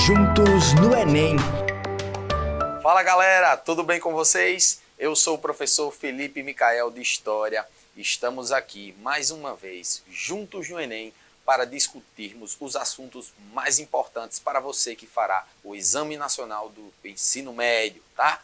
Juntos no Enem. Fala galera, tudo bem com vocês? Eu sou o professor Felipe Micael de História. Estamos aqui mais uma vez, juntos no Enem, para discutirmos os assuntos mais importantes para você que fará o Exame Nacional do Ensino Médio, tá?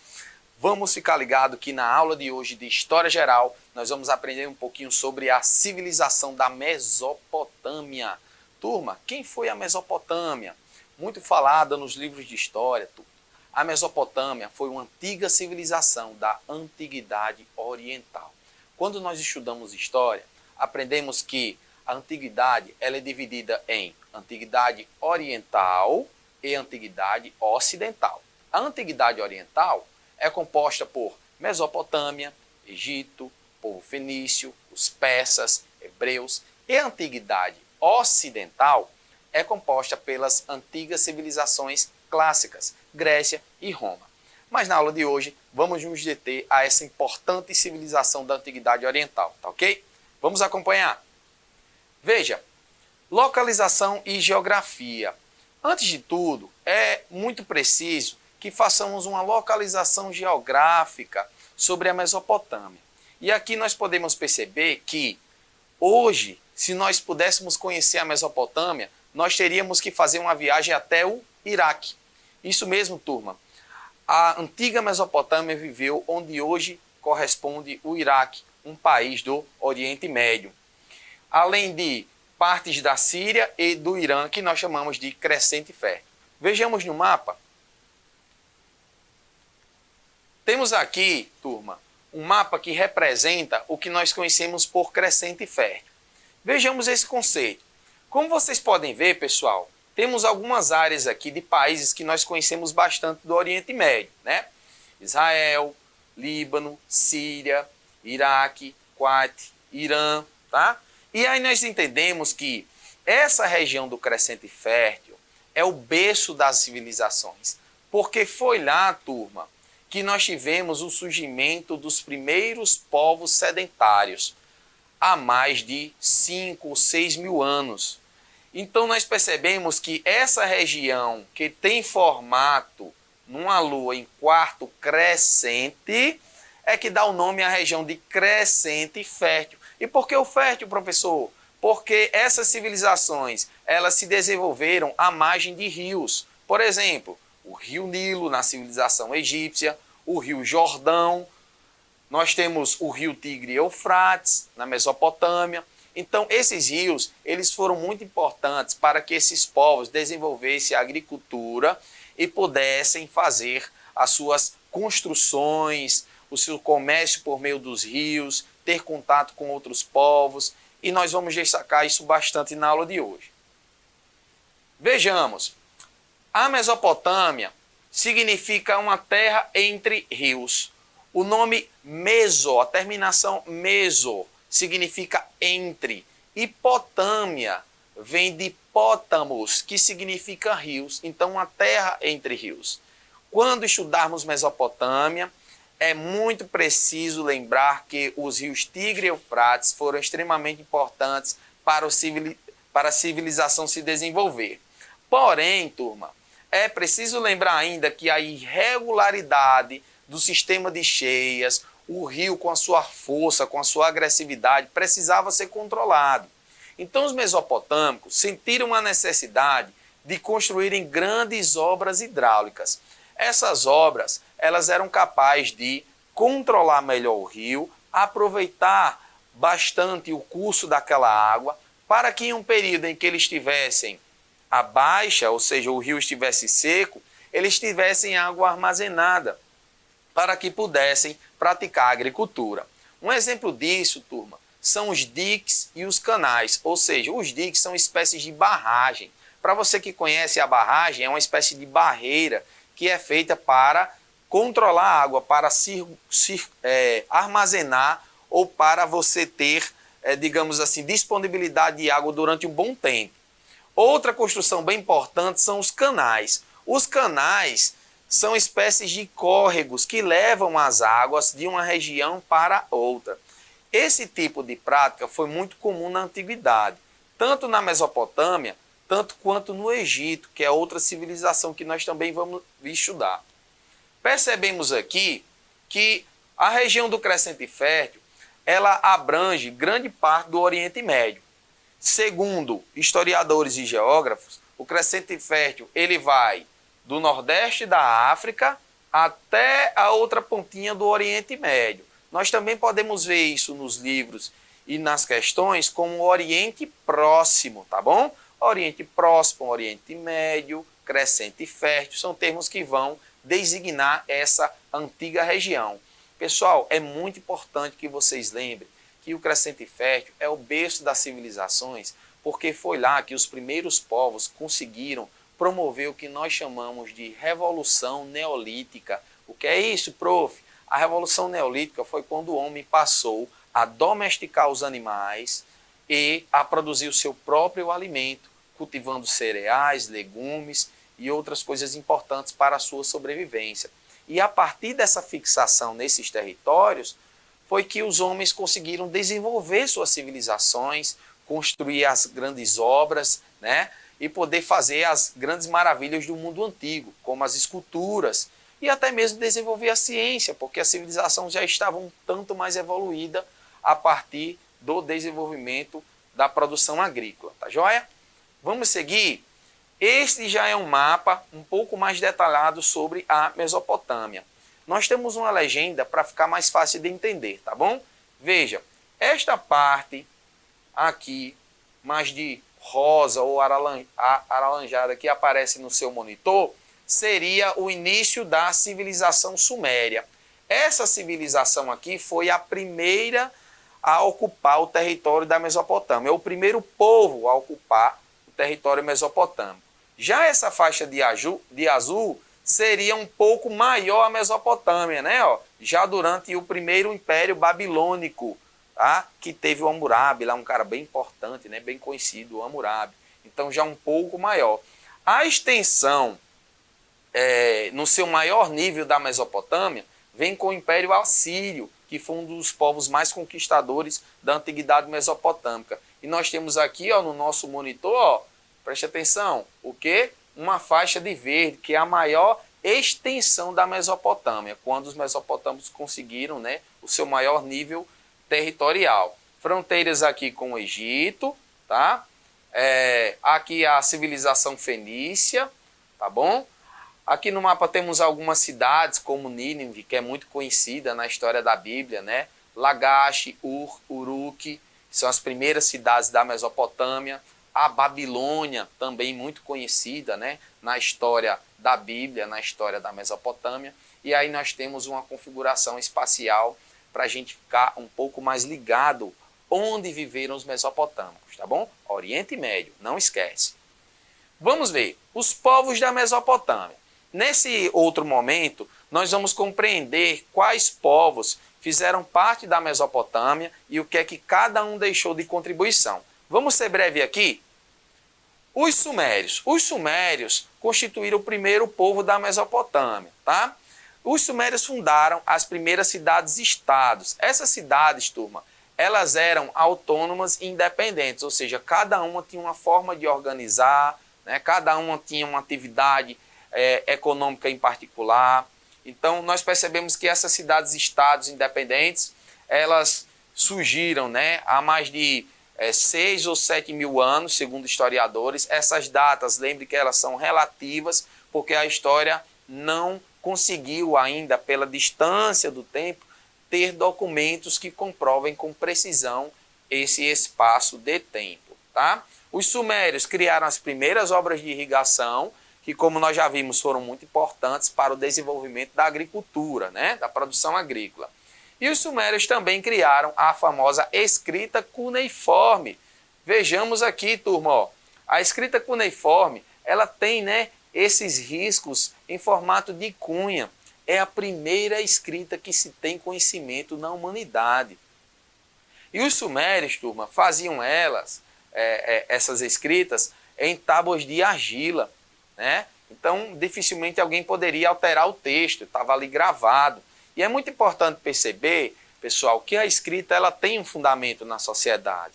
Vamos ficar ligado que na aula de hoje de História Geral, nós vamos aprender um pouquinho sobre a civilização da Mesopotâmia. Turma, quem foi a Mesopotâmia? Muito falada nos livros de história, turma. A Mesopotâmia foi uma antiga civilização da Antiguidade Oriental. Quando nós estudamos história, aprendemos que a Antiguidade ela é dividida em Antiguidade Oriental e Antiguidade Ocidental. A Antiguidade Oriental é composta por Mesopotâmia, Egito, povo fenício, os persas, hebreus, e a Antiguidade Ocidental é composta pelas antigas civilizações clássicas, Grécia e Roma. Mas na aula de hoje, vamos nos deter a essa importante civilização da Antiguidade Oriental, tá ok? Vamos acompanhar. Veja, localização e geografia. Antes de tudo, é muito preciso que façamos uma localização geográfica sobre a Mesopotâmia. E aqui nós podemos perceber que hoje, se nós pudéssemos conhecer a Mesopotâmia, nós teríamos que fazer uma viagem até o Iraque. Isso mesmo, turma. A antiga Mesopotâmia viveu onde hoje corresponde o Iraque, um país do Oriente Médio. Além de partes da Síria e do Irã, que nós chamamos de Crescente Fértil. Vejamos no mapa. Temos aqui, turma, um mapa que representa o que nós conhecemos por Crescente Fértil. Vejamos esse conceito. Como vocês podem ver, pessoal, temos algumas áreas aqui de países que nós conhecemos bastante do Oriente Médio, né? Israel, Líbano, Síria, Iraque, Kuwait, Irã, tá? E aí nós entendemos que essa região do Crescente Fértil é o berço das civilizações, porque foi lá, turma, que nós tivemos o surgimento dos primeiros povos sedentários, há mais de 5 ou 6 mil anos. Então nós percebemos que essa região que tem formato numa lua em quarto crescente é que dá o nome à região de Crescente Fértil. E por que o fértil, professor? Porque essas civilizações elas se desenvolveram à margem de rios. Por exemplo, o rio Nilo na civilização egípcia, o rio Jordão, nós temos o rio Tigre e Eufrates na Mesopotâmia. Então, esses rios, eles foram muito importantes para que esses povos desenvolvessem a agricultura e pudessem fazer as suas construções, o seu comércio por meio dos rios, ter contato com outros povos, e nós vamos destacar isso bastante na aula de hoje. Vejamos, a Mesopotâmia significa uma terra entre rios. O nome meso, a terminação meso, significa entre. E Potâmia vem de pótamos, que significa rios. Então, uma terra entre rios. Quando estudarmos Mesopotâmia, é muito preciso lembrar que os rios Tigre e Eufrates foram extremamente importantes para a civilização se desenvolver. Porém, turma, é preciso lembrar ainda que a irregularidade do sistema de cheias, o rio com a sua força, com a sua agressividade, precisava ser controlado. Então os mesopotâmicos sentiram a necessidade de construírem grandes obras hidráulicas. Essas obras, elas eram capazes de controlar melhor o rio, aproveitar bastante o curso daquela água, para que em um período em que eles estivessem a baixa, ou seja, o rio estivesse seco, eles tivessem água armazenada, para que pudessem praticar a agricultura. Um exemplo disso, turma, são os diques e os canais, ou seja, os diques são espécies de barragem. Para você que conhece a barragem, é uma espécie de barreira que é feita para controlar a água, para armazenar ou para você ter, digamos assim, disponibilidade de água durante um bom tempo. Outra construção bem importante são os canais. Os canais são espécies de córregos que levam as águas de uma região para outra. Esse tipo de prática foi muito comum na antiguidade, tanto na Mesopotâmia tanto quanto no Egito, que é outra civilização que nós também vamos estudar. Percebemos aqui que a região do Crescente Fértil, ela abrange grande parte do Oriente Médio. Segundo historiadores e geógrafos, o Crescente Fértil ele vai do Nordeste da África até a outra pontinha do Oriente Médio. Nós também podemos ver isso nos livros e nas questões como o Oriente Próximo, tá bom? Oriente Próximo, Oriente Médio, Crescente Fértil, são termos que vão designar essa antiga região. Pessoal, é muito importante que vocês lembrem que o Crescente Fértil é o berço das civilizações, porque foi lá que os primeiros povos conseguiram promover o que nós chamamos de Revolução Neolítica. O que é isso, prof? A Revolução Neolítica foi quando o homem passou a domesticar os animais e a produzir o seu próprio alimento, cultivando cereais, legumes e outras coisas importantes para a sua sobrevivência. E a partir dessa fixação nesses territórios, foi que os homens conseguiram desenvolver suas civilizações, construir as grandes obras, né? E poder fazer as grandes maravilhas do mundo antigo, como as esculturas, e até mesmo desenvolver a ciência, porque a civilização já estava um tanto mais evoluída a partir do desenvolvimento da produção agrícola, tá joia? Vamos seguir? Este já é um mapa um pouco mais detalhado sobre a Mesopotâmia. Nós temos uma legenda para ficar mais fácil de entender, tá bom? Veja, esta parte aqui, mais de rosa ou alaranjada que aparece no seu monitor, seria o início da civilização suméria. Essa civilização aqui foi a primeira a ocupar o território da Mesopotâmia, é o primeiro povo a ocupar o território mesopotâmico. Já essa faixa de azul seria um pouco maior a Mesopotâmia, né? Já durante o primeiro Império Babilônico, tá? Que teve o Hammurabi, lá um cara bem importante, né? Bem conhecido, o Hammurabi. Então já um pouco maior. A extensão no seu maior nível da Mesopotâmia vem com o Império Assírio, que foi um dos povos mais conquistadores da antiguidade mesopotâmica. E nós temos aqui no nosso monitor, preste atenção, o quê? Uma faixa de verde, que é a maior extensão da Mesopotâmia, quando os mesopotâmicos conseguiram, né, o seu maior nível territorial. Fronteiras aqui com o Egito, tá? Aqui a civilização fenícia, tá bom? Aqui no mapa temos algumas cidades, como Nínive, que é muito conhecida na história da Bíblia, né? Lagash, Ur, Uruk, são as primeiras cidades da Mesopotâmia. A Babilônia, também muito conhecida, né? Na história da Bíblia, na história da Mesopotâmia. E aí nós temos uma configuração espacial para a gente ficar um pouco mais ligado onde viveram os mesopotâmicos, tá bom? Oriente Médio, não esquece. Vamos ver, os povos da Mesopotâmia. Nesse outro momento, nós vamos compreender quais povos fizeram parte da Mesopotâmia e o que é que cada um deixou de contribuição. Vamos ser breve aqui? Os sumérios. Os sumérios constituíram o primeiro povo da Mesopotâmia, tá? Os sumérios fundaram as primeiras cidades-estados. Essas cidades, turma, elas eram autônomas e independentes, ou seja, cada uma tinha uma forma de organizar, né? Cada uma tinha uma atividade econômica em particular. Então, nós percebemos que essas cidades-estados independentes, elas surgiram, né, há mais de 6 ou 7 mil anos, segundo historiadores. Essas datas, lembre que elas são relativas, porque a história não conseguiu ainda, pela distância do tempo, ter documentos que comprovem com precisão esse espaço de tempo, tá? Os sumérios criaram as primeiras obras de irrigação, que, como nós já vimos, foram muito importantes para o desenvolvimento da agricultura, né? Da produção agrícola. E os sumérios também criaram a famosa escrita cuneiforme. Vejamos aqui, turma, a escrita cuneiforme, ela tem, né, esses riscos em formato de cunha. É a primeira escrita que se tem conhecimento na humanidade. E os sumérios, turma, faziam essas escritas em tábuas de argila, né? Então, dificilmente alguém poderia alterar o texto, estava ali gravado. E é muito importante perceber, pessoal, que a escrita ela tem um fundamento na sociedade.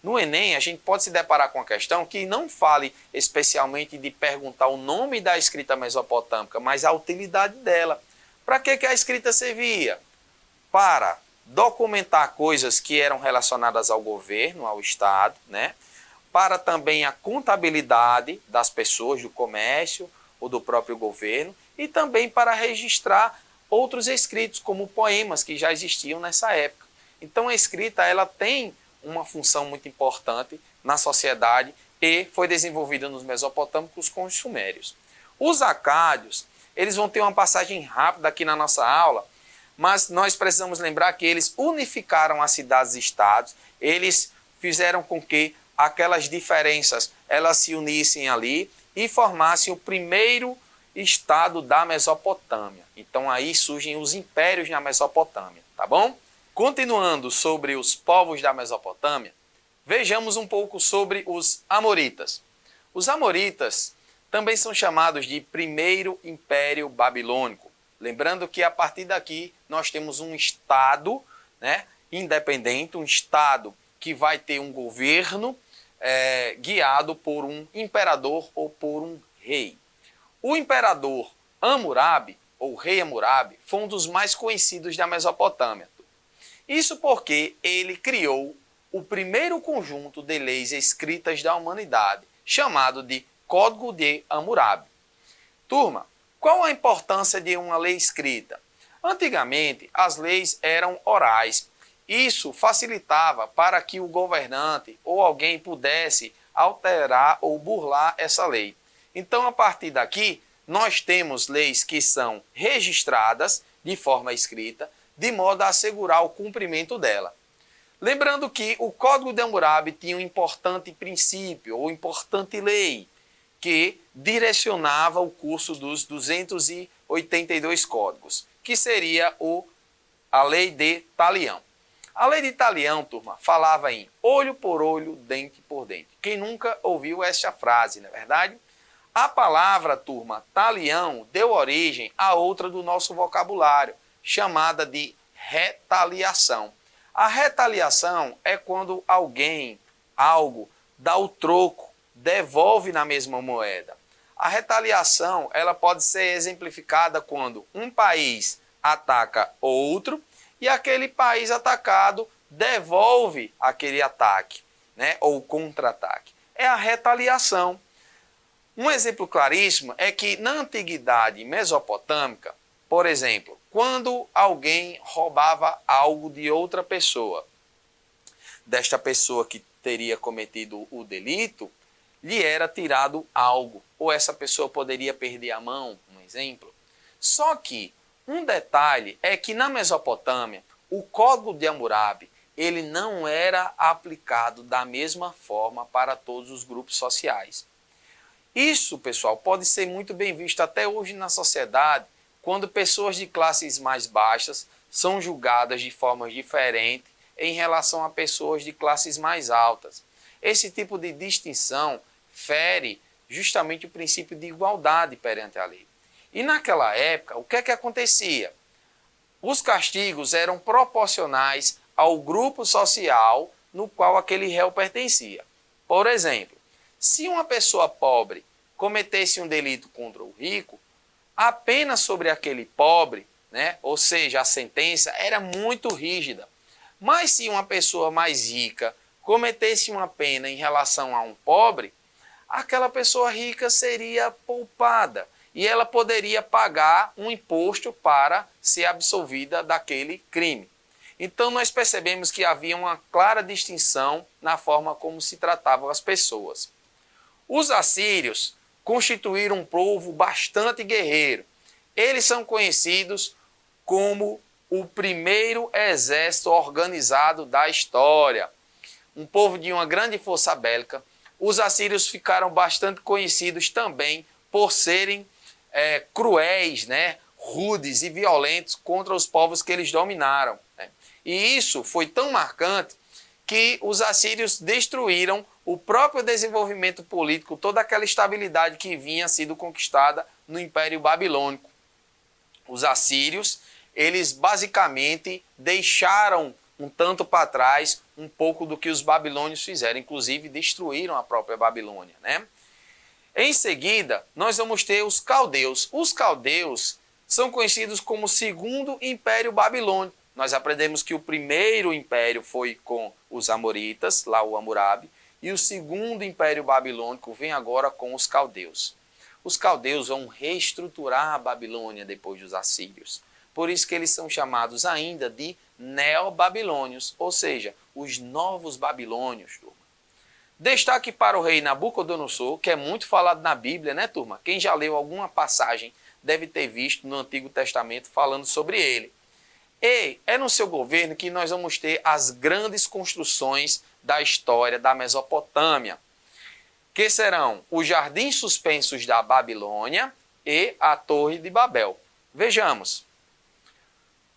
no Enem a gente pode se deparar com uma questão que não fale especialmente de perguntar o nome da escrita mesopotâmica, mas a utilidade dela. Para que a escrita servia? Para documentar coisas que eram relacionadas ao governo, ao Estado, né? Para também a contabilidade das pessoas, do comércio ou do próprio governo, e também para registrar outros escritos, como poemas que já existiam nessa época. Então a escrita ela tem uma função muito importante na sociedade e foi desenvolvida nos mesopotâmicos com os sumérios. Os acádios, eles vão ter uma passagem rápida aqui na nossa aula, mas nós precisamos lembrar que eles unificaram as cidades e estados, eles fizeram com que aquelas diferenças elas se unissem ali e formassem o primeiro estado da Mesopotâmia. Então aí surgem os impérios na Mesopotâmia, tá bom? Continuando sobre os povos da Mesopotâmia, vejamos um pouco sobre os amoritas. Os amoritas também são chamados de primeiro império babilônico. Lembrando que a partir daqui nós temos um estado, né, independente, um estado que vai ter um governo guiado por um imperador ou por um rei. O imperador Hammurabi, ou rei Hammurabi, foi um dos mais conhecidos da Mesopotâmia. Isso porque ele criou o primeiro conjunto de leis escritas da humanidade, chamado de Código de Hammurabi. Turma, qual a importância de uma lei escrita? Antigamente, as leis eram orais. Isso facilitava para que o governante ou alguém pudesse alterar ou burlar essa lei. Então, a partir daqui, nós temos leis que são registradas de forma escrita, de modo a assegurar o cumprimento dela. Lembrando que o Código de Hammurabi tinha um importante princípio ou importante lei que direcionava o curso dos 282 códigos, que seria a Lei de Talião. A Lei de Talião, turma, falava em olho por olho, dente por dente. Quem nunca ouviu essa frase, não é verdade? A palavra, turma, talião, deu origem a outra do nosso vocabulário, chamada de retaliação. A retaliação é quando alguém, algo, dá o troco, devolve na mesma moeda. A retaliação ela pode ser exemplificada quando um país ataca outro e aquele país atacado devolve aquele ataque, né, ou contra-ataque. É a retaliação. Um exemplo claríssimo é que na antiguidade mesopotâmica, por exemplo, quando alguém roubava algo de outra pessoa, desta pessoa que teria cometido o delito, lhe era tirado algo, ou essa pessoa poderia perder a mão, um exemplo. Só que um detalhe é que na Mesopotâmia, o Código de Hammurabi, ele não era aplicado da mesma forma para todos os grupos sociais. Isso, pessoal, pode ser muito bem visto até hoje na sociedade, quando pessoas de classes mais baixas são julgadas de formas diferentes em relação a pessoas de classes mais altas. Esse tipo de distinção fere justamente o princípio de igualdade perante a lei. E naquela época, o que é que acontecia? Os castigos eram proporcionais ao grupo social no qual aquele réu pertencia. Por exemplo, se uma pessoa pobre cometesse um delito contra o rico, a pena sobre aquele pobre, né, ou seja, a sentença era muito rígida. Mas se uma pessoa mais rica cometesse uma pena em relação a um pobre, aquela pessoa rica seria poupada e ela poderia pagar um imposto para ser absolvida daquele crime. Então nós percebemos que havia uma clara distinção na forma como se tratavam as pessoas. Os assírios constituíram um povo bastante guerreiro. Eles são conhecidos como o primeiro exército organizado da história. Um povo de uma grande força bélica. Os assírios ficaram bastante conhecidos também por serem cruéis, né, rudes e violentos contra os povos que eles dominaram. Né? E isso foi tão marcante que os assírios destruíram o próprio desenvolvimento político, toda aquela estabilidade que vinha sido conquistada no Império Babilônico. Os assírios, eles basicamente deixaram um tanto para trás um pouco do que os babilônios fizeram, inclusive destruíram a própria Babilônia, né? Em seguida, nós vamos ter os caldeus. Os caldeus são conhecidos como o segundo império babilônico. Nós aprendemos que o primeiro império foi com os amoritas, lá o Hammurabi, e o segundo império babilônico vem agora com os caldeus. Os caldeus vão reestruturar a Babilônia depois dos assírios. Por isso que eles são chamados ainda de neobabilônios, ou seja, os novos babilônios, turma. Destaque para o rei Nabucodonosor, que é muito falado na Bíblia, né, turma? Quem já leu alguma passagem deve ter visto no Antigo Testamento falando sobre ele. E é no seu governo que nós vamos ter as grandes construções da história da Mesopotâmia, que serão os jardins suspensos da Babilônia e a Torre de Babel. Vejamos.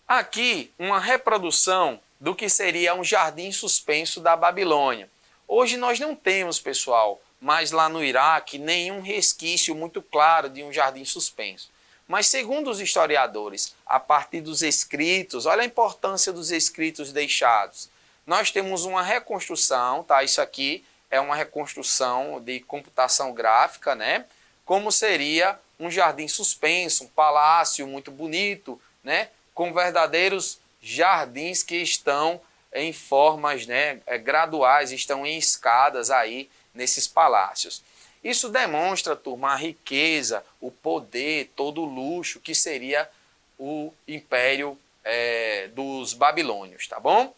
Aqui uma reprodução do que seria um jardim suspenso da Babilônia. Hoje nós não temos, pessoal, mais lá no Iraque, nenhum resquício muito claro de um jardim suspenso. Mas segundo os historiadores, a partir dos escritos, olha a importância dos escritos deixados. Nós temos uma reconstrução, tá? Isso aqui é uma reconstrução de computação gráfica, né? Como seria um jardim suspenso, um palácio muito bonito, né? Com verdadeiros jardins que estão em formas, né, graduais, estão em escadas aí nesses palácios. Isso demonstra, turma, a riqueza, o poder, todo o luxo que seria o império dos babilônios, tá bom?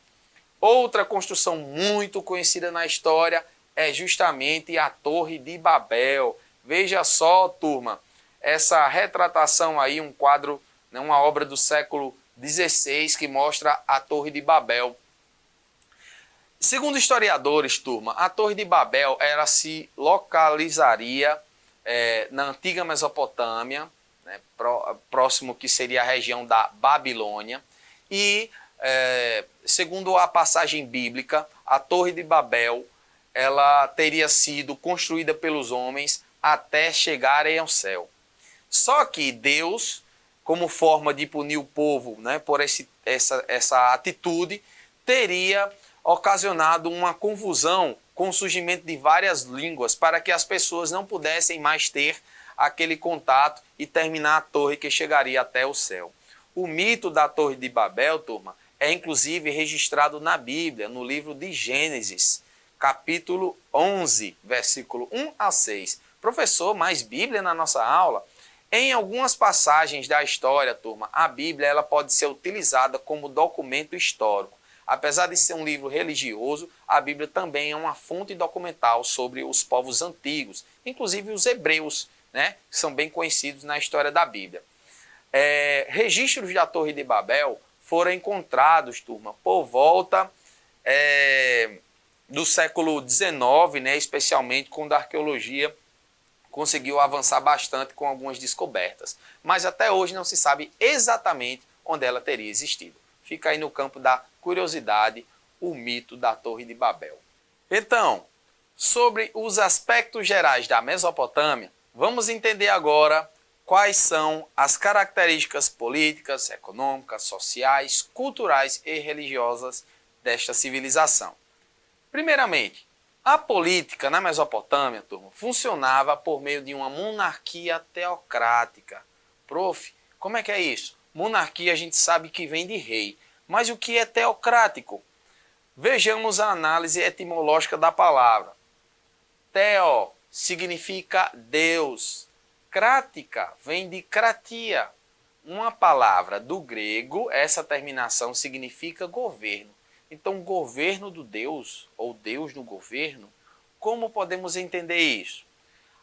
Outra construção muito conhecida na história é justamente a Torre de Babel. Veja só, turma, essa retratação aí, um quadro, né, uma obra do século XVI que mostra a Torre de Babel. Segundo historiadores, turma, a Torre de Babel ela se localizaria na antiga Mesopotâmia, né, próximo que seria a região da Babilônia, e segundo a passagem bíblica, a Torre de Babel ela teria sido construída pelos homens até chegarem ao céu. Só que Deus, como forma de punir o povo, né, por essa atitude, teria ocasionado uma confusão com o surgimento de várias línguas para que as pessoas não pudessem mais ter aquele contato e terminar a torre que chegaria até o céu. O mito da Torre de Babel, turma, é inclusive registrado na Bíblia, no livro de Gênesis, capítulo 11, versículo 1 a 6. Professor, mais Bíblia na nossa aula? Em algumas passagens da história, turma, a Bíblia ela pode ser utilizada como documento histórico. Apesar de ser um livro religioso, a Bíblia também é uma fonte documental sobre os povos antigos, inclusive os hebreus, né, que são bem conhecidos na história da Bíblia. Registros da Torre de Babel foram encontrados, turma, por volta do século XIX, né, especialmente quando a arqueologia conseguiu avançar bastante com algumas descobertas. Mas até hoje não se sabe exatamente onde ela teria existido. Fica aí no campo da curiosidade o mito da Torre de Babel. Então, sobre os aspectos gerais da Mesopotâmia, vamos entender agora quais são as características políticas, econômicas, sociais, culturais e religiosas desta civilização. Primeiramente, a política na Mesopotâmia, turma, funcionava por meio de uma monarquia teocrática. Prof, como é que é isso? Monarquia a gente sabe que vem de rei, mas o que é teocrático? Vejamos a análise etimológica da palavra. Theo significa Deus. Crática vem de kratia, uma palavra do grego, essa terminação significa governo. Então, governo do Deus, ou Deus no governo, como podemos entender isso?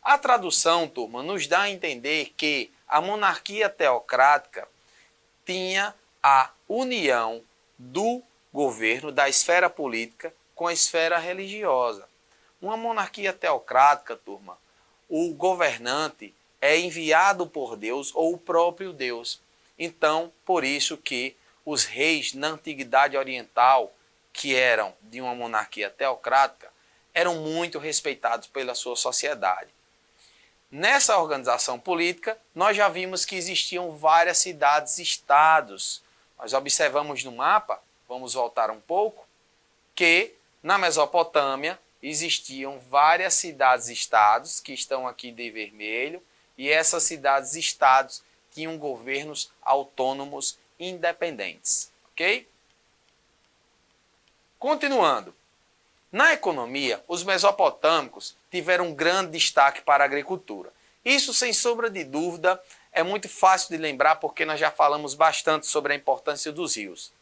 A tradução, turma, nos dá a entender que a monarquia teocrática tinha a união do governo, da esfera política, com a esfera religiosa. Uma monarquia teocrática, turma, o governante é enviado por Deus ou o próprio Deus. Então, por isso que os reis na Antiguidade Oriental, que eram de uma monarquia teocrática, eram muito respeitados pela sua sociedade. Nessa organização política, nós já vimos que existiam várias cidades-estados. Nós observamos no mapa vamos voltar um pouco, que na Mesopotâmia existiam várias cidades-estados, que estão aqui de vermelho, e essas cidades-estados tinham governos autônomos independentes, ok? Continuando. Na economia, os mesopotâmicos tiveram um grande destaque para a agricultura. Isso, sem sombra de dúvida, é muito fácil de lembrar porque nós já falamos bastante sobre a importância dos rios.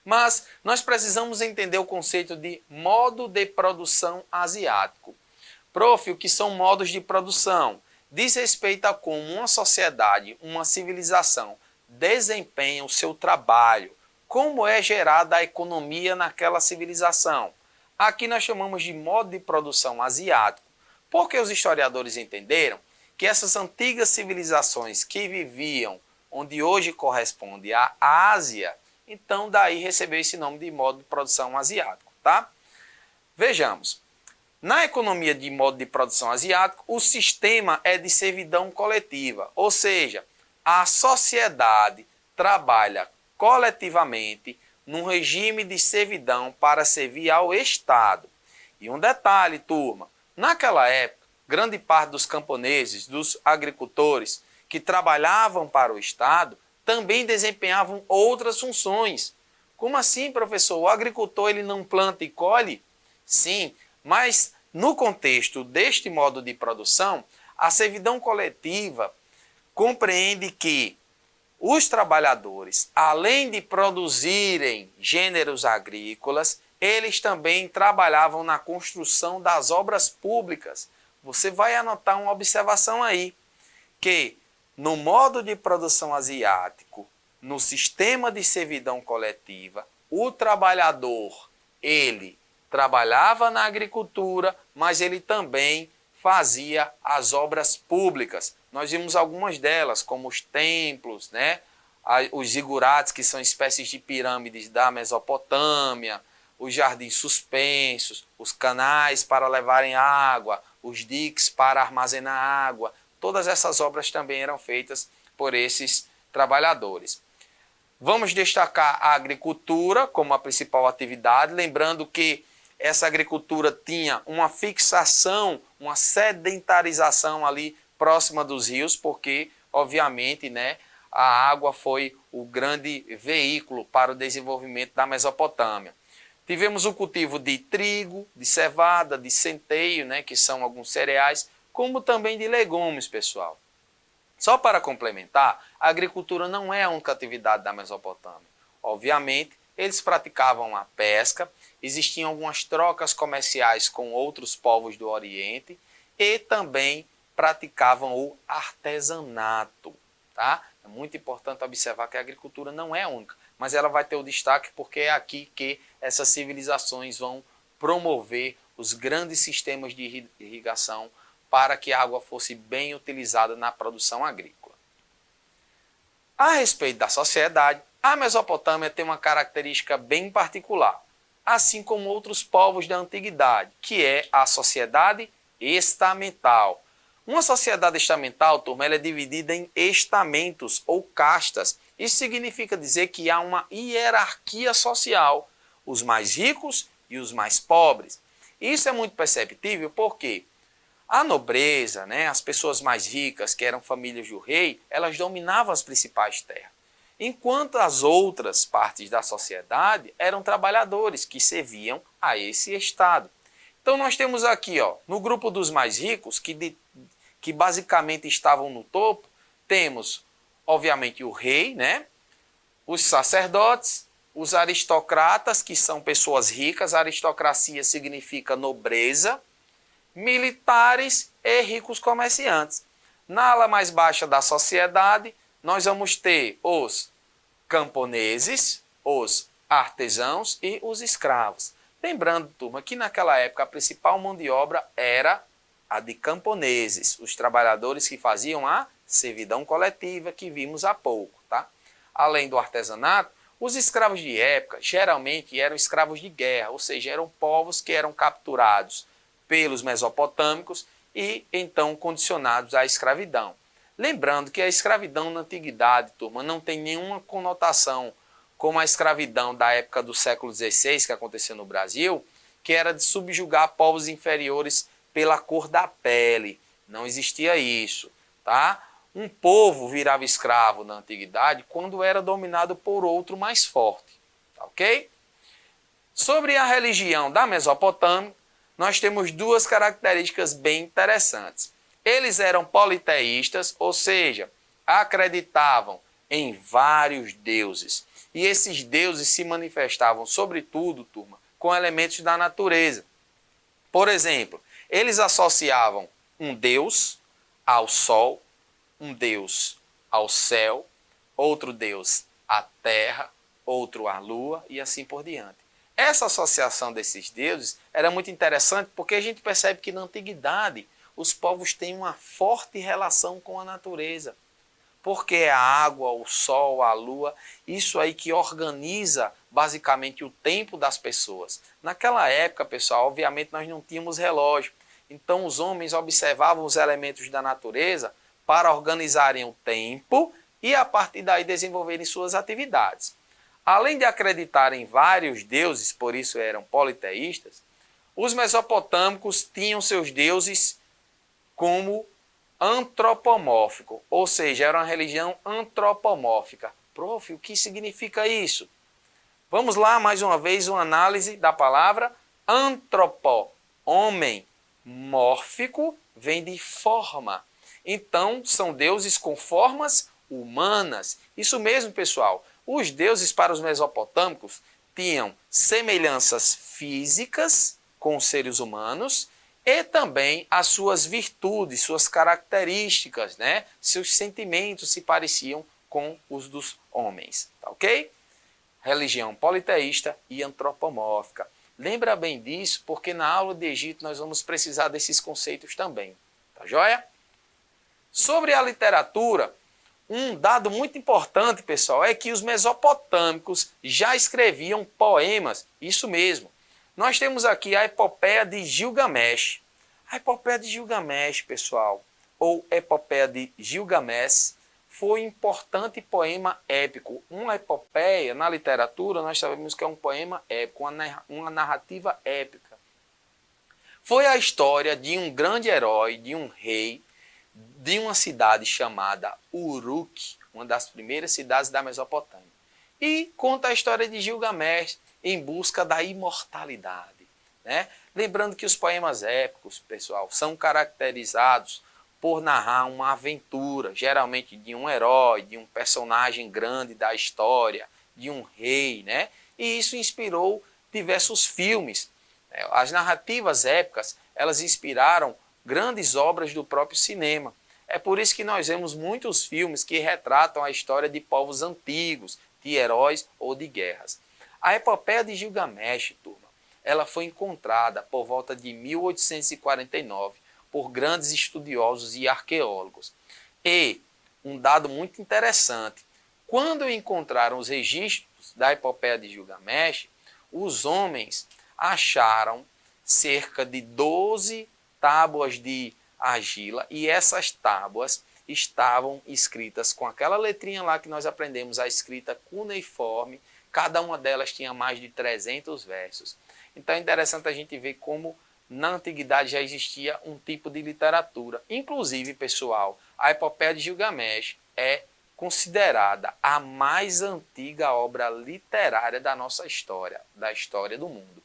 Mas nós precisamos entender o conceito de modo de produção asiático. Prof, o que são modos de produção? Diz respeito a como uma sociedade, uma civilização, desempenha o seu trabalho, como é gerada a economia naquela civilização. Aqui nós chamamos de modo de produção asiático, porque os historiadores entenderam que essas antigas civilizações que viviam onde hoje corresponde à Ásia, então daí recebeu esse nome de modo de produção asiático, tá? Vejamos, na economia de modo de produção asiático, o sistema é de servidão coletiva, ou seja, a sociedade trabalha coletivamente num regime de servidão para servir ao Estado. E um detalhe, turma, naquela época, grande parte dos camponeses, dos agricultores que trabalhavam para o Estado, também desempenhavam outras funções. Como assim, professor? O agricultor ele não planta e colhe? Sim, mas no contexto deste modo de produção, a servidão coletiva compreende que os trabalhadores, além de produzirem gêneros agrícolas, eles também trabalhavam na construção das obras públicas. Você vai anotar uma observação aí, que no modo de produção asiático, no sistema de servidão coletiva, o trabalhador, ele trabalhava na agricultura, mas ele também fazia as obras públicas. Nós vimos algumas delas, como os templos, né? Os zigurates, que são espécies de pirâmides da Mesopotâmia, os jardins suspensos, os canais para levarem água, os diques para armazenar água. Todas essas obras também eram feitas por esses trabalhadores. Vamos destacar a agricultura como a principal atividade, lembrando que essa agricultura tinha uma fixação, uma sedentarização ali próxima dos rios, porque, obviamente, né, a água foi o grande veículo para o desenvolvimento da Mesopotâmia. Tivemos o cultivo de trigo, de cevada, de centeio, né, que são alguns cereais, como também de legumes, pessoal. Só para complementar, a agricultura não é a única atividade da Mesopotâmia. Obviamente, eles praticavam a pesca, existiam algumas trocas comerciais com outros povos do Oriente e também praticavam o artesanato. Tá? É muito importante observar que a agricultura não é a única, mas ela vai ter o destaque porque é aqui que essas civilizações vão promover os grandes sistemas de irrigação para que a água fosse bem utilizada na produção agrícola. A respeito da sociedade, a Mesopotâmia tem uma característica bem particular, assim como outros povos da antiguidade, que é a sociedade estamental. Uma sociedade estamental, turma, ela é dividida em estamentos ou castas. Isso significa dizer que há uma hierarquia social, os mais ricos e os mais pobres. Isso é muito perceptível porque a nobreza, né, as pessoas mais ricas, que eram famílias do rei, elas dominavam as principais terras. Enquanto as outras partes da sociedade eram trabalhadores que serviam a esse Estado. Então nós temos aqui, ó, no grupo dos mais ricos, que basicamente estavam no topo, temos, obviamente, o rei, né, os sacerdotes, os aristocratas, que são pessoas ricas, aristocracia significa nobreza, militares e ricos comerciantes. Na ala mais baixa da sociedade, nós vamos ter os camponeses, os artesãos e os escravos. Lembrando, turma, que naquela época a principal mão de obra era a de camponeses, os trabalhadores que faziam a servidão coletiva que vimos há pouco. Tá? Além do artesanato, os escravos de época geralmente eram escravos de guerra, ou seja, eram povos que eram capturados pelos mesopotâmicos e então condicionados à escravidão. Lembrando que a escravidão na antiguidade, turma, não tem nenhuma conotação como a escravidão da época do século XVI, que aconteceu no Brasil, que era de subjugar povos inferiores pela cor da pele. Não existia isso, tá? Um povo virava escravo na antiguidade quando era dominado por outro mais forte, tá, ok? Sobre a religião da Mesopotâmia, nós temos duas características bem interessantes. Eles eram politeístas, ou seja, acreditavam em vários deuses. E esses deuses se manifestavam, sobretudo, turma, com elementos da natureza. Por exemplo, eles associavam um deus ao sol, um deus ao céu, outro deus à terra, outro à lua e assim por diante. Essa associação desses deuses era muito interessante porque a gente percebe que na antiguidade os povos têm uma forte relação com a natureza. Porque é a água, o sol, a lua, isso aí que organiza basicamente o tempo das pessoas. Naquela época, pessoal, obviamente nós não tínhamos relógio. Então os homens observavam os elementos da natureza para organizarem o tempo e a partir daí desenvolverem suas atividades. Além de acreditar em vários deuses, por isso eram politeístas, os mesopotâmicos tinham seus deuses como antropomórfico, ou seja, era uma religião antropomórfica. Prof, o que significa isso? Vamos lá, mais uma vez, uma análise da palavra antropo, homem, mórfico, vem de forma. Então, são deuses com formas humanas. Isso mesmo, pessoal. Os deuses para os mesopotâmicos tinham semelhanças físicas com os seres humanos e também as suas virtudes, suas características, né? Seus sentimentos se pareciam com os dos homens, tá ok? Religião politeísta e antropomórfica. Lembra bem disso, porque na aula de Egito nós vamos precisar desses conceitos também, tá joia? Sobre a literatura, um dado muito importante, pessoal, é que os mesopotâmicos já escreviam poemas, isso mesmo. Nós temos aqui a epopeia de Gilgamesh. A epopeia de Gilgamesh, pessoal, ou epopeia de Gilgamesh, foi um importante poema épico. Uma epopeia, na literatura, nós sabemos que é um poema épico, uma narrativa épica. Foi a história de um grande herói, de um rei, de uma cidade chamada Uruk, uma das primeiras cidades da Mesopotâmia. E conta a história de Gilgamesh em busca da imortalidade, né? Lembrando que os poemas épicos, pessoal, são caracterizados por narrar uma aventura, geralmente de um herói, de um personagem grande da história, de um rei, né? E isso inspirou diversos filmes. As narrativas épicas, elas inspiraram grandes obras do próprio cinema. É por isso que nós vemos muitos filmes que retratam a história de povos antigos, de heróis ou de guerras. A epopeia de Gilgamesh, turma, ela foi encontrada por volta de 1849 por grandes estudiosos e arqueólogos. E um dado muito interessante, quando encontraram os registros da epopeia de Gilgamesh, os homens acharam cerca de 12 tábuas de argila e essas tábuas estavam escritas com aquela letrinha lá que nós aprendemos, a escrita cuneiforme. Cada uma delas tinha mais de 300 versos. Então é interessante a gente ver como na antiguidade já existia um tipo de literatura. Inclusive, pessoal, a epopeia de Gilgamesh é considerada a mais antiga obra literária da nossa história, da história do mundo.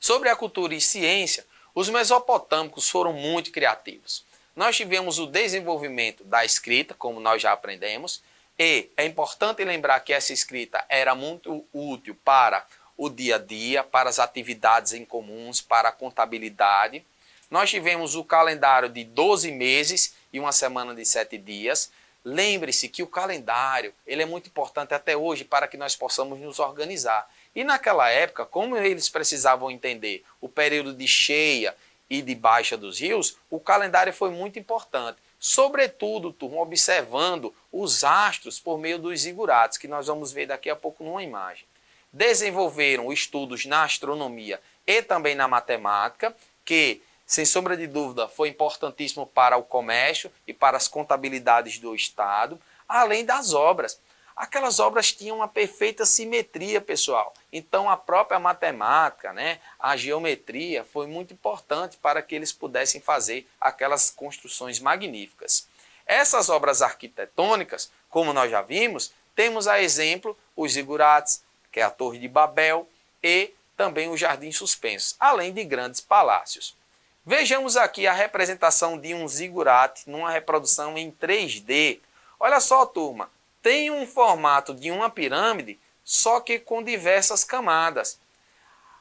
Sobre a cultura e ciência, os mesopotâmicos foram muito criativos. Nós tivemos o desenvolvimento da escrita, como nós já aprendemos, e é importante lembrar que essa escrita era muito útil para o dia a dia, para as atividades em comuns, para a contabilidade. Nós tivemos o calendário de 12 meses e uma semana de 7 dias. Lembre-se que o calendário ele é muito importante até hoje para que nós possamos nos organizar. E naquela época, como eles precisavam entender o período de cheia e de baixa dos rios, o calendário foi muito importante. Sobretudo, turma, observando os astros por meio dos zigurates, que nós vamos ver daqui a pouco numa imagem. Desenvolveram estudos na astronomia e também na matemática, que, sem sombra de dúvida, foi importantíssimo para o comércio e para as contabilidades do Estado, além das obras. Aquelas obras tinham uma perfeita simetria, pessoal. Então a própria matemática, né, a geometria foi muito importante para que eles pudessem fazer aquelas construções magníficas. Essas obras arquitetônicas, como nós já vimos, temos a exemplo os zigurates, que é a Torre de Babel, e também o Jardim Suspenso, além de grandes palácios. Vejamos aqui a representação de um zigurate numa reprodução em 3D. Olha só, turma, tem um formato de uma pirâmide, só que com diversas camadas.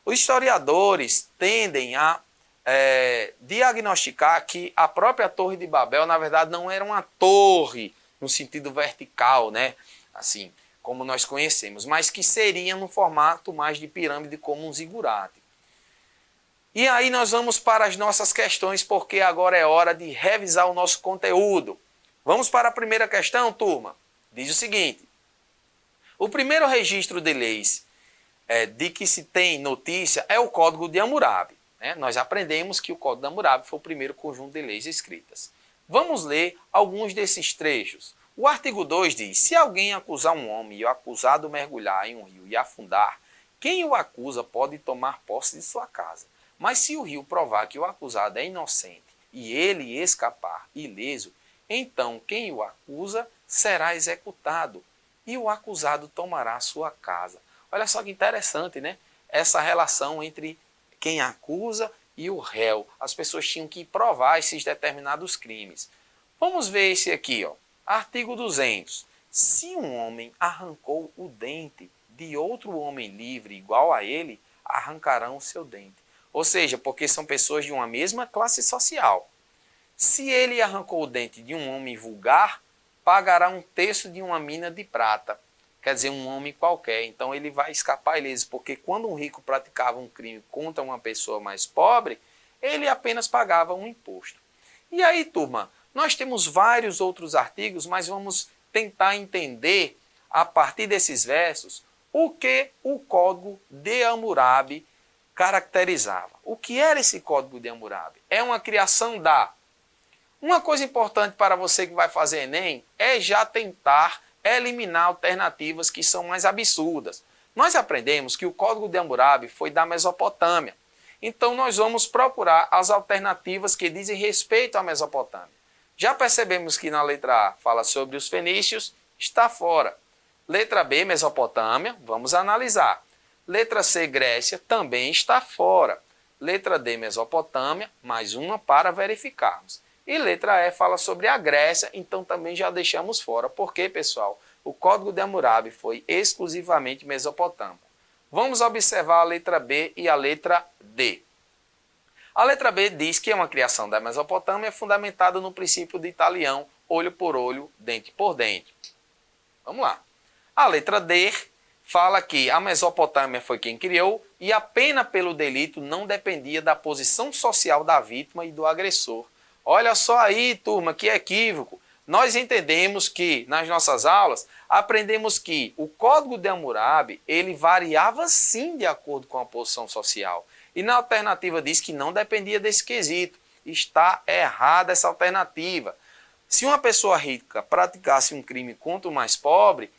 Os historiadores tendem a diagnosticar que a própria Torre de Babel, na verdade, não era uma torre no sentido vertical, né? Assim, como nós conhecemos, mas que seria no formato mais de pirâmide como um zigurate. E aí nós vamos para as nossas questões, porque agora é hora de revisar o nosso conteúdo. Vamos para a primeira questão, turma. Diz o seguinte: o primeiro registro de leis de que se tem notícia é o Código de Hammurabi. Nós aprendemos que o Código de Hammurabi foi o primeiro conjunto de leis escritas. Vamos ler alguns desses trechos. O artigo 2 diz: se alguém acusar um homem e o acusado mergulhar em um rio e afundar, quem o acusa pode tomar posse de sua casa. Mas se o rio provar que o acusado é inocente e ele escapar ileso, então quem o acusa será executado e o acusado tomará sua casa. Olha só que interessante, né? Essa relação entre quem acusa e o réu. As pessoas tinham que provar esses determinados crimes. Vamos ver esse aqui, ó. Artigo 200. Se um homem arrancou o dente de outro homem livre igual a ele, arrancarão o seu dente. Ou seja, porque são pessoas de uma mesma classe social. Se ele arrancou o dente de um homem vulgar, pagará um terço de uma mina de prata. Quer dizer, um homem qualquer. Então ele vai escapar ileso, porque quando um rico praticava um crime contra uma pessoa mais pobre, ele apenas pagava um imposto. E aí, turma, nós temos vários outros artigos, mas vamos tentar entender, a partir desses versos, o que o Código de Hammurabi caracterizava. O que era esse Código de Hammurabi? É uma criação da... Uma coisa importante para você que vai fazer Enem é já tentar eliminar alternativas que são mais absurdas. Nós aprendemos que o Código de Hammurabi foi da Mesopotâmia. Então nós vamos procurar as alternativas que dizem respeito à Mesopotâmia. Já percebemos que na letra A fala sobre os fenícios, está fora. Letra B, Mesopotâmia, vamos analisar. Letra C, Grécia, também está fora. Letra D, Mesopotâmia, mais uma para verificarmos. E letra E fala sobre a Grécia, então também já deixamos fora. Porque, pessoal, o Código de Hammurabi foi exclusivamente mesopotâmico. Vamos observar a letra B e a letra D. A letra B diz que é uma criação da Mesopotâmia fundamentada no princípio de Talião, olho por olho, dente por dente. Vamos lá. A letra D fala que a Mesopotâmia foi quem criou e a pena pelo delito não dependia da posição social da vítima e do agressor. Olha só aí, turma, que equívoco. Nós entendemos que, nas nossas aulas, aprendemos que o Código de Hammurabi, ele variava sim de acordo com a posição social. E na alternativa diz que não dependia desse quesito. Está errada essa alternativa. Se uma pessoa rica praticasse um crime contra o mais pobre,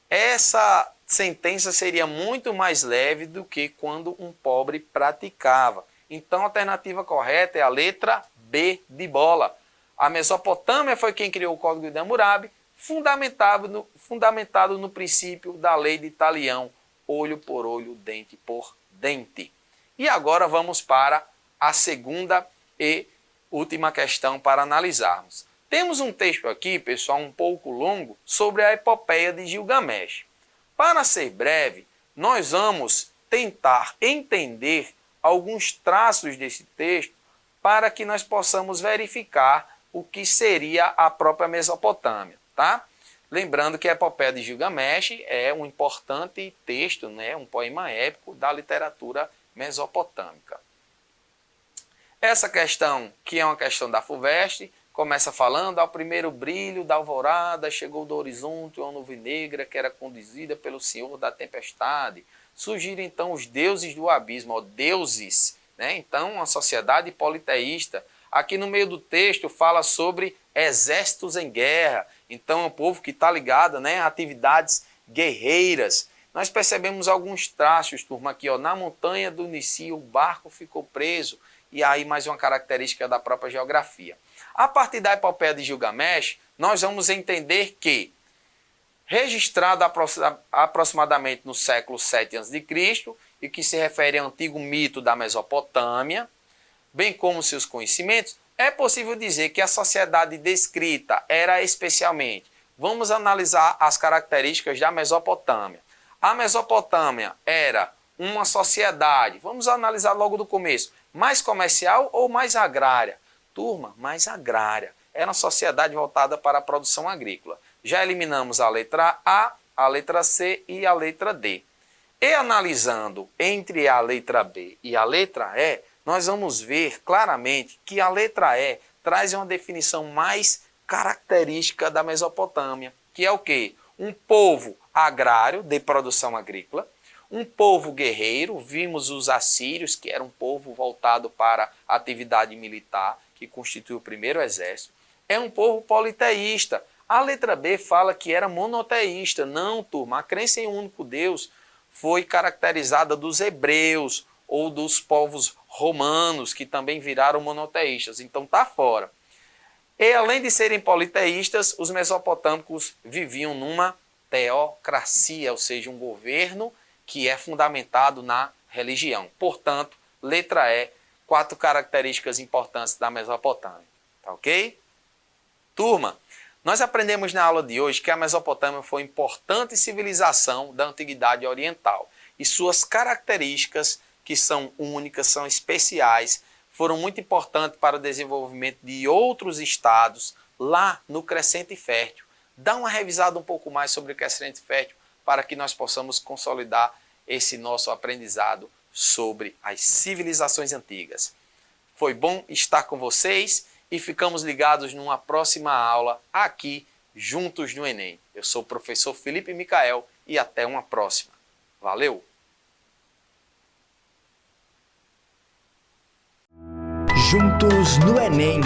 essa sentença seria muito mais leve do que quando um pobre praticava. Então a alternativa correta é a letra B de bola. A Mesopotâmia foi quem criou o Código de Hammurabi, fundamentado no princípio da lei de Talião, olho por olho, dente por dente. E agora vamos para a segunda e última questão para analisarmos. Temos um texto aqui, pessoal, um pouco longo, sobre a epopeia de Gilgamesh. Para ser breve, nós vamos tentar entender alguns traços desse texto para que nós possamos verificar o que seria a própria Mesopotâmia, tá? Lembrando que a epopeia de Gilgamesh é um importante texto, né, um poema épico da literatura mesopotâmica. Essa questão, que é uma questão da FUVEST, começa falando: ao primeiro brilho da alvorada chegou do horizonte uma nuvem negra que era conduzida pelo Senhor da tempestade. Surgiram então os deuses do abismo, ó, deuses, né? Então uma sociedade politeísta. Aqui no meio do texto fala sobre exércitos em guerra. Então é um povo que está ligado, né, a atividades guerreiras. Nós percebemos alguns traços, turma, aqui, ó, na montanha do Nici o barco ficou preso, e aí mais uma característica da própria geografia. A partir da epopeia de Gilgamesh, nós vamos entender que, registrado aproximadamente no século 7 a.C., e que se refere ao antigo mito da Mesopotâmia, bem como seus conhecimentos, é possível dizer que a sociedade descrita era especialmente. Vamos analisar as características da Mesopotâmia. A Mesopotâmia era uma sociedade, vamos analisar logo do começo, mais comercial ou mais agrária? Turma, mais agrária. Era uma sociedade voltada para a produção agrícola. Já eliminamos a letra a letra C e a letra D. E analisando entre a letra B e a letra E, nós vamos ver claramente que a letra E traz uma definição mais característica da Mesopotâmia, que é o quê? Um povo agrário, de produção agrícola, um povo guerreiro, vimos os assírios, que era um povo voltado para a atividade militar, que constitui o primeiro exército, é um povo politeísta. A letra B fala que era monoteísta. Não, turma, a crença em um único Deus foi caracterizada dos hebreus ou dos povos romanos, que também viraram monoteístas. Então está fora. E além de serem politeístas, os mesopotâmicos viviam numa teocracia, ou seja, um governo que é fundamentado na religião. Portanto, letra E, 4 características importantes da Mesopotâmia. Tá ok? Turma, nós aprendemos na aula de hoje que a Mesopotâmia foi uma importante civilização da Antiguidade Oriental e suas características, que são únicas, são especiais, foram muito importantes para o desenvolvimento de outros estados lá no Crescente Fértil. Dá uma revisada um pouco mais sobre o Crescente Fértil para que nós possamos consolidar esse nosso aprendizado sobre as civilizações antigas. Foi bom estar com vocês e ficamos ligados numa próxima aula aqui, juntos no Enem. Eu sou o professor Felipe Micael e até uma próxima. Valeu! Juntos no Enem.